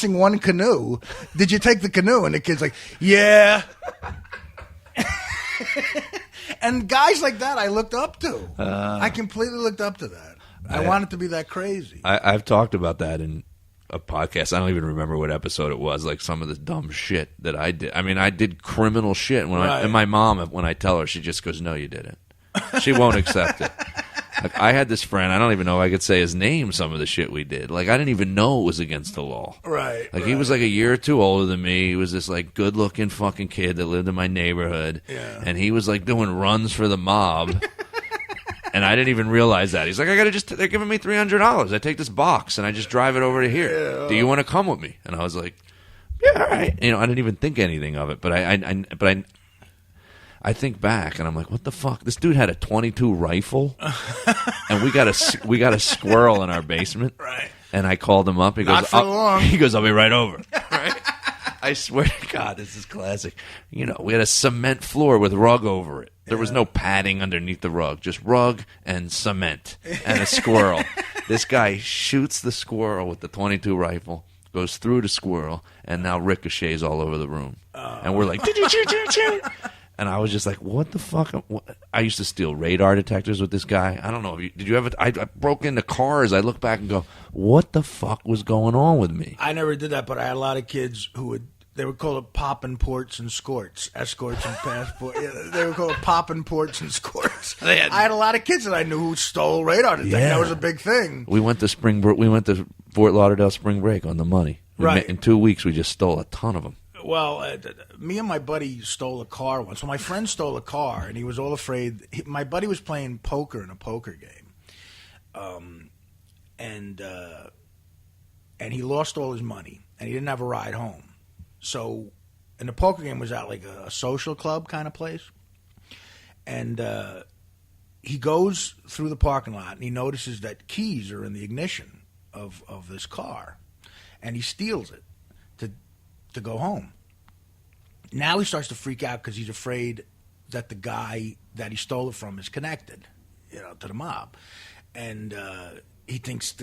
missing one canoe. Did you take the canoe? And the kid's like, yeah. And guys like that I looked up to. I completely looked up to that. I wanted to be that crazy. I've talked about that in a podcast. I don't even remember what episode it was, like some of the dumb shit that I did. I mean, I did criminal shit. And my mom, when I tell her, she just goes, no, you didn't. She won't accept it. Like, I had this friend, I don't even know if I could say his name, some of the shit we did. Like, I didn't even know it was against the law. Right. Like, he was like a year or two older than me. He was this, like, good-looking fucking kid that lived in my neighborhood. Yeah. And he was, like, doing runs for the mob. And I didn't even realize that. He's like, they're giving me $300. I take this box, and I just drive it over to here. Yeah. Do you want to come with me? And I was like, yeah, all right. You know, I didn't even think anything of it. But I think back, and I'm like, what the fuck? This dude had a .22 rifle, and we got a squirrel in our basement. Right. And I called him up. He goes, not for long. He goes, I'll be right over. Right. I swear to God, this is classic. You know, we had a cement floor with rug over it. There was no padding underneath the rug, just rug and cement and a squirrel. This guy shoots the squirrel with the .22 rifle, goes through the squirrel, and now ricochets all over the room. And we're like, did you shoot? And I was just like, what the fuck? I used to steal radar detectors with this guy. I don't know. Did you ever? I broke into cars. I look back and go, what the fuck was going on with me? I never did that, but I had a lot of kids who they would call it poppin' ports and escorts and passport. They would call it poppin' ports and escorts. I had a lot of kids that I knew who stole radar detectors. Yeah. That was a big thing. We went to Fort Lauderdale spring break on the money. Right. In 2 weeks, we just stole a ton of them. Well, me and my buddy stole a car once. So my friend stole a car, and he was all afraid. My buddy was playing poker in a poker game, and he lost all his money, and he didn't have a ride home. So, and the poker game was at like a social club kind of place, and he goes through the parking lot, and he notices that keys are in the ignition of this car, and he steals it to go home. Now he starts to freak out because he's afraid that the guy that he stole it from is connected, to the mob. And he thinks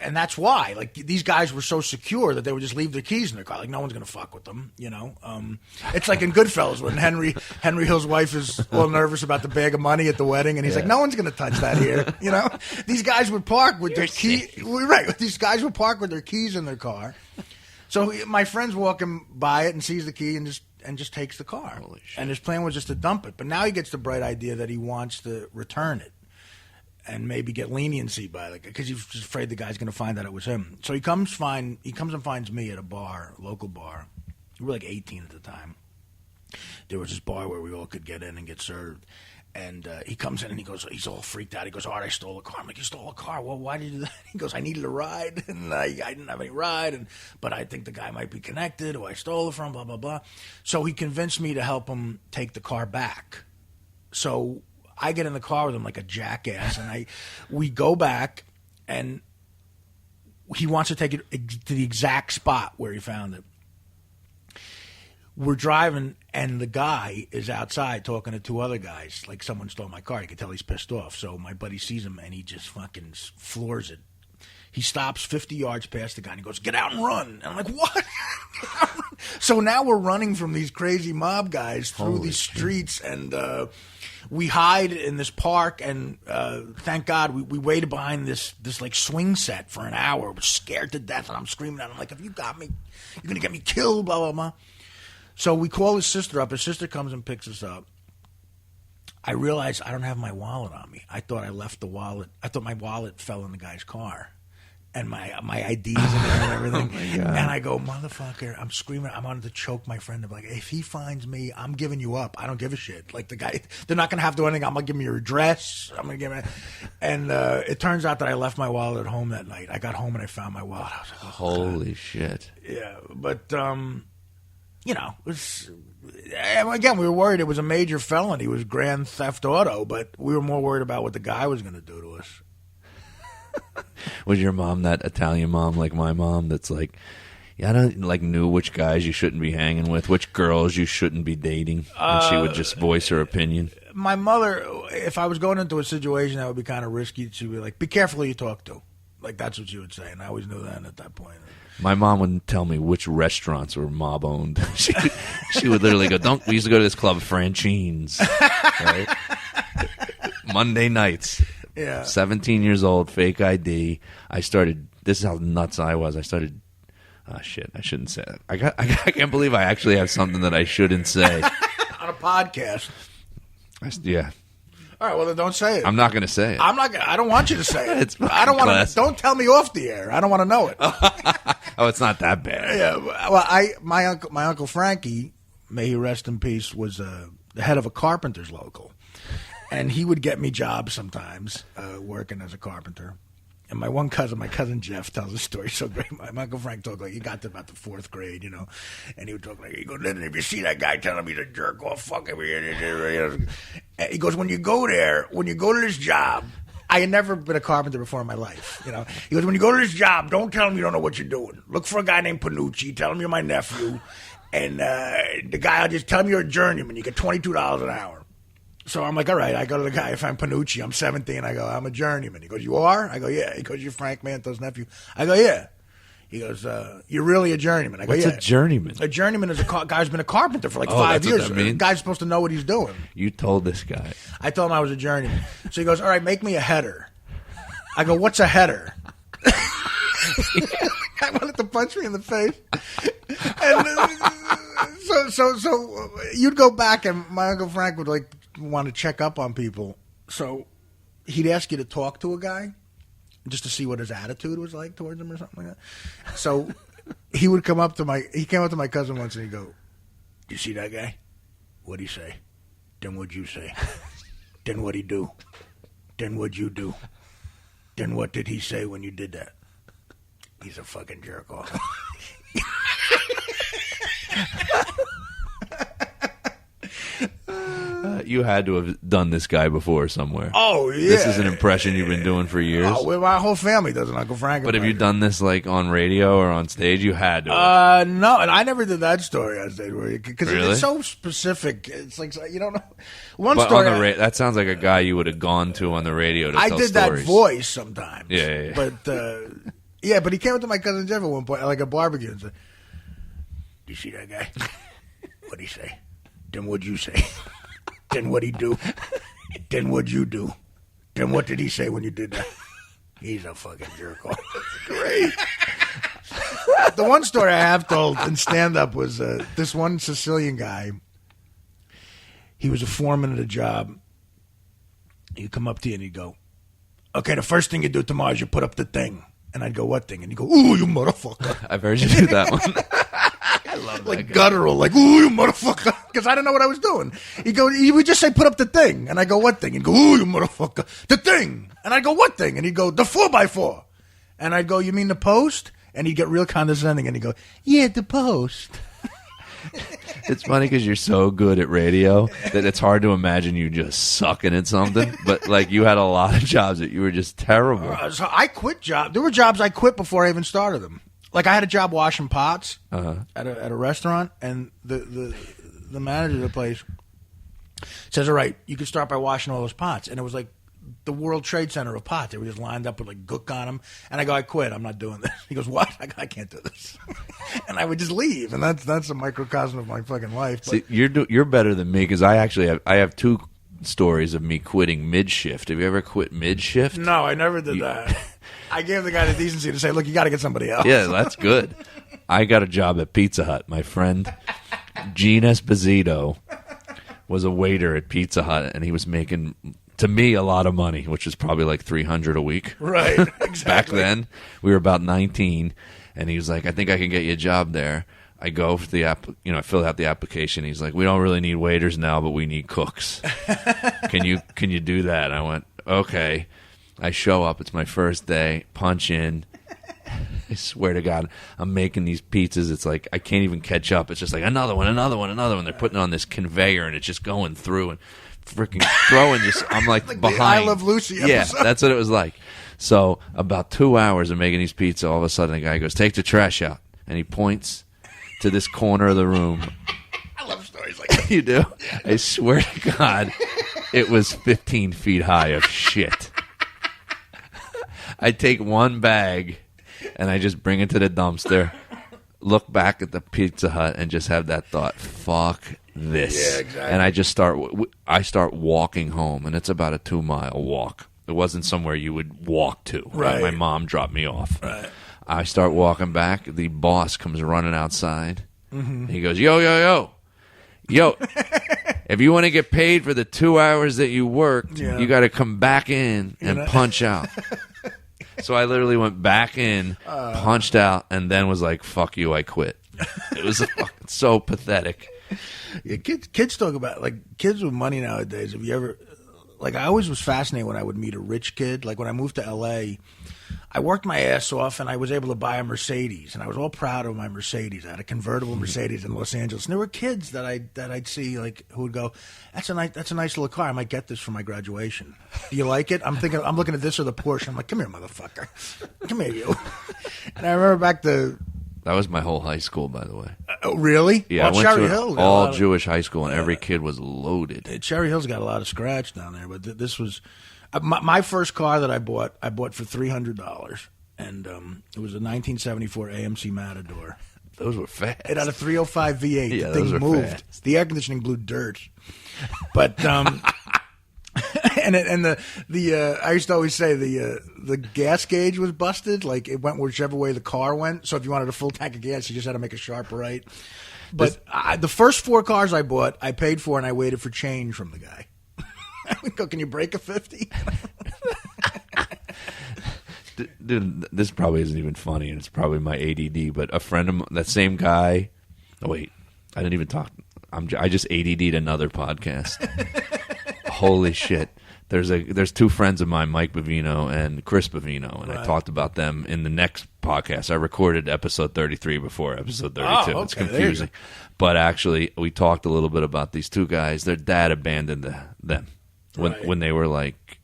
and that's why, like, these guys were so secure that they would just leave their keys in their car. Like, no one's going to fuck with them, It's like in Goodfellas when Henry Hill's wife is all nervous about the bag of money at the wedding, and he's like, no one's going to touch that here, These guys would park with their key. Right. These guys would park with their keys in their car. So my friend's walking by it and sees the key and just takes the car. Holy shit. And his plan was just to dump it. But now he gets the bright idea that he wants to return it and maybe get leniency by it, because he's just afraid the guy's going to find out it was him. So he comes and finds me at a bar, a local bar. We were like 18 at the time. There was this bar where we all could get in and get served. And he comes in and he's all freaked out. He goes, Art, I stole a car. I'm like, you stole a car? Well, why did you do that? He goes, I needed a ride, and I didn't have any ride, but I think the guy might be connected, who I stole it from, blah, blah, blah. So he convinced me to help him take the car back. So I get in the car with him like a jackass, and we go back, and he wants to take it to the exact spot where he found it. We're driving, and the guy is outside talking to two other guys. Like, someone stole my car. You can tell he's pissed off. So my buddy sees him, and he just fucking floors it. He stops 50 yards past the guy, and he goes, get out and run. And I'm like, what? So now we're running from these crazy mob guys through these streets, and we hide in this park, and thank God we waited behind this like swing set for an hour. We're scared to death, and I'm screaming at him like, if you got me, you're going to get me killed, blah, blah, blah. So we call his sister up. His sister comes and picks us up. I realize I don't have my wallet on me. I thought I left the wallet. I thought my wallet fell in the guy's car. And my IDs in there and everything. Oh, my God. And I go, motherfucker, I'm screaming. I wanted to choke my friend. I'm like, if he finds me, I'm giving you up. I don't give a shit. Like, the guy, they're not going to have to do anything. I'm going to give him your address. I'm going to give him. And it turns out that I left my wallet at home that night. I got home and I found my wallet. I was like, holy shit. Yeah. But, it was, again, we were worried it was a major felony. It was grand theft auto, but we were more worried about what the guy was going to do to us. Was your mom that Italian mom like my mom that's like, I don't like knew which guys you shouldn't be hanging with, which girls you shouldn't be dating, and she would just voice her opinion? My mother, if I was going into a situation that would be kind of risky, she'd be like, be careful who you talk to. Like, that's what you would say, and I always knew that at that point. My mom wouldn't tell me which restaurants were mob owned. She would literally go, "Don't." We used to go to this club, Franchines, right? Monday nights. Yeah. 17 years old, fake ID. I started. This is how nuts I was. I started. Oh shit! I shouldn't say it. I can't believe I actually have something that I shouldn't say On a podcast. Yeah. All right, well then don't say it. I'm not going to say it. I don't want you to say it. It's I don't want classic. to. Don't tell me off the air. I don't want to know it. Oh, it's not that bad. Yeah. Well, my uncle Frankie, may he rest in peace, was the head of a carpenter's local, and he would get me jobs sometimes working as a carpenter. And my cousin Jeff, tells a story so great. My Uncle Frank talked like he got to about the 4th grade, you know, and he would talk like, he goes, "Listen, if you see that guy telling me to jerk off, fuck him." He goes, when you go to this job, I had never been a carpenter before in my life, you know. He goes, when you go to this job, don't tell him you don't know what you're doing. Look for a guy named Panucci. Tell him you're my nephew. And the guy, I'll just tell him you're a journeyman. You get $22 an hour. So I'm like, all right. I go to the guy. I find Panucci. I'm 17. I go, I'm a journeyman. He goes, you are? I go, yeah. He goes, you're Frank Manto's nephew. I go, yeah. He goes, you're really a journeyman. I go, What's yeah. a journeyman? A journeyman is a guy who's been a carpenter for like 5 that's what years. that means? The guy's supposed to know what he's doing. You told this guy. I told him I was a journeyman. So he goes, all right, make me a header. I go, what's a header? I wanted to punch me in the face. And so you'd go back, and my Uncle Frank would like want to check up on people. So he'd ask you to talk to a guy just to see what his attitude was like towards him or something like that. So he came up to my cousin once and he'd go, "You see that guy? What'd he say? Then what'd you say? Then what'd he do? Then what'd you do? Then what did he say when you did that? He's a fucking jerk off." You had to have done this guy before somewhere. Oh, yeah. This is an impression you've been doing for years. Oh, well, my whole family does an Uncle Frank. But have you done this like on radio or on stage? You had to. No, and I never did that story on stage because Really? it's so specific. It's like you don't know. One But story. on the that sounds like a guy you would have gone to on the radio to I tell did stories. that voice sometimes. Yeah. But yeah, but he came up to my cousin Jeff at one point, like a barbecue, and said, "Do you see that guy? What'd he say? Then what'd you say? Then what'd he do? Then what'd you do? Then what did he say when you did that? He's a fucking jerk off." Great. The one story I have told in stand-up was this one Sicilian guy. He was a foreman at a job. He'd come up to you and he'd go, "Okay, the first thing you do tomorrow is you put up the thing." And I'd go, "What thing?" And he'd go, "Ooh, you motherfucker." I've heard you do that one. I love that Like guy. guttural, like, "Ooh, you motherfucker," because I didn't know what I was doing. He would just say, "Put up the thing," and I go, "What thing?" He'd go, "Ooh, you motherfucker, the thing," and I go, "What thing?" And he'd go, "The 4x4," and I'd go, "You mean the post?" And he'd get real condescending, and he'd go, "Yeah, the post." It's funny because you're so good at radio that it's hard to imagine you just sucking at something. But like you had a lot of jobs that you were just terrible. So I quit jobs. There were jobs I quit before I even started them. Like I had a job washing pots at a restaurant, and the manager of the place says, "All right, you can start by washing all those pots." And it was like the World Trade Center of pots. They were just lined up with like gook on them. And I go, "I quit. I'm not doing this." He goes, "What?" I go, "I can't do this." And I would just leave. And that's a microcosm of my fucking life. But See, you're better than me because I actually have two stories of me quitting mid shift. Have you ever quit mid shift? no, I never did that. I gave the guy the decency to say, "Look, you got to get somebody else." Yeah, that's good. I got a job at Pizza Hut. My friend Gene Esposito was a waiter at Pizza Hut, and he was making, to me, a lot of money, which was probably like $300 a week. Right, exactly. Back then, we were about 19, and he was like, "I think I can get you a job there." I go for the I filled out the application. He's like, "We don't really need waiters now, but we need cooks. Can you do that?" I went, "Okay." I show up. It's my first day. Punch in. I swear to God, I'm making these pizzas. It's like I can't even catch up. It's just like another one. They're putting it on this conveyor, and it's just going through and freaking throwing. I'm like Like behind. the I Love Lucy episode. Yeah, that's what it was like. So about 2 hours of making these pizzas, all of a sudden the guy goes, "Take the trash out," and he points to this corner of the room. I love stories like that. You do? I swear to God, it was 15 feet high of shit. I take one bag and I just bring it to the dumpster, look back at the Pizza Hut, and just have that thought, fuck this. Yeah, exactly. And I start walking home, and it's about a 2-mile walk. It wasn't somewhere you would walk to. Right. My mom dropped me off. Right. I start walking back. The boss comes running outside. He goes, yo, yo, yo. Yo, if you want to get paid for the 2 hours that you worked, you got to come back in and punch out. So I literally went back in, punched out, and then was like, fuck you, I quit. It was fucking so pathetic. Yeah, kids talk about, like, kids with money nowadays. Have you ever, like, I always was fascinated when I would meet a rich kid. Like, when I moved to L.A., I worked my ass off, and I was able to buy a Mercedes, and I was all proud of my Mercedes. I had a convertible Mercedes in Los Angeles, and there were kids that I'd see, like, who would go, "That's a nice little car. I might get this for my graduation. Do you like it?" I'm looking at this or the Porsche. I'm like, "Come here, motherfucker. Come here, you." And I remember back to. That was my whole high school, by the way. Oh, really? Yeah, well, I went Cherry to Hill an all-Jewish high school, and every kid was loaded. Cherry Hill's got a lot of scratch down there, but this was my first car that I bought for $300, and it was a 1974 AMC Matador. Those were fast. It had a 305 V8. Yeah, the thing those were moved. fast. The air conditioning blew dirt, but and I used to always say the gas gauge was busted. Like, it went whichever way the car went. So if you wanted a full tank of gas, you just had to make a sharp right. But the first 4 cars I bought, I paid for, and I waited for change from the guy. I would go, "Can you break a 50?" Dude, this probably isn't even funny, and it's probably my ADD, but a friend of that same guy. Oh, wait. I didn't even talk. I just ADD'd another podcast. Holy shit. There's 2 friends of mine, Mike Bavino and Chris Bavino, and I talked about them in the next podcast. I recorded episode 33 before episode 32. Oh, okay, it's confusing. But actually, we talked a little bit about these 2 guys. Their dad abandoned them when they were like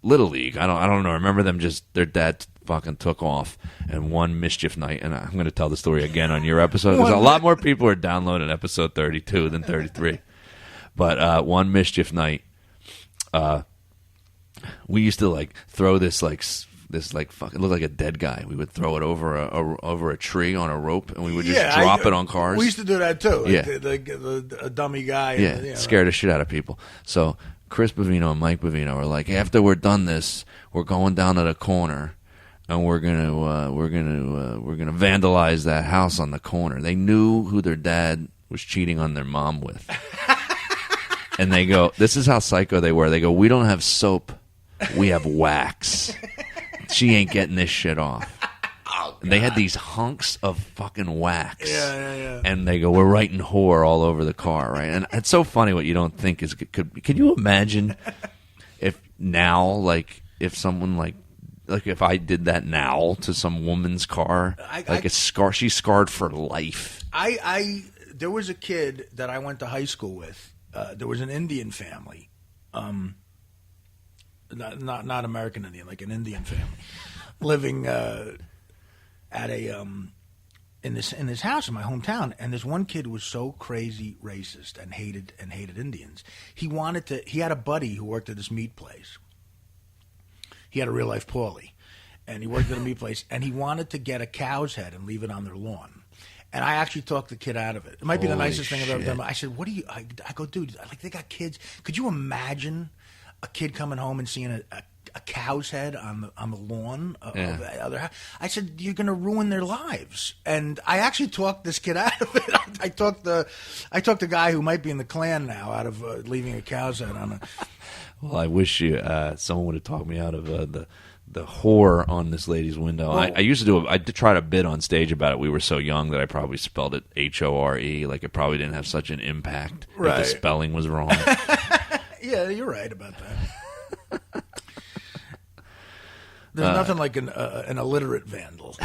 Little League. I don't know. I remember them just, their dad fucking took off, and one mischief night, and I'm going to tell the story again on your episode, because a lot more people are downloading episode 32 than 33. But one mischief night, we used to like throw this fucking, looked like a dead guy. We would throw it over a tree on a rope, and we would just drop it on cars. We used to do that too. Like Yeah. the dummy guy. Yeah, scared the shit out of people. So Chris Bavino and Mike Bavino were like, after we're done this, we're going down to the corner, and we're gonna vandalize that house on the corner. They knew who their dad was cheating on their mom with. And they go, this is how psycho they were. They go, "We don't have soap, we have wax. She ain't getting this shit off." And they had these hunks of fucking wax. Yeah. And they go, "We're writing whore all over the car," right? And it's so funny what you don't think is could. Can you imagine if now, like, if someone like if I did that now to some woman's car, a scar, she's scarred for life. There was a kid that I went to high school with. There was an Indian family, not American Indian, like an Indian family, living at in this house in my hometown. And this one kid was so crazy racist and hated Indians. He had a buddy who worked at this meat place. He had a real life Paulie, and he worked at a meat place, and he wanted to get a cow's head and leave it on their lawn. And I actually talked the kid out of it. It might be the nicest thing I've ever done. I said, "What do you?" I go, "Dude, like, they got kids. Could you imagine a kid coming home and seeing a cow's head on the lawn of the other house?" I said, "You're going to ruin their lives." And I actually talked this kid out of it. I talked the guy who might be in the Klan now out of leaving a cow's head on a. Well, I wish someone would have talked me out of the whore on this lady's window. Well, I used to I did try to bid on stage about it. We were so young that I probably spelled it HORE. Like, it probably didn't have such an impact if the spelling was wrong. Yeah, you're right about that. There's nothing like an illiterate vandal.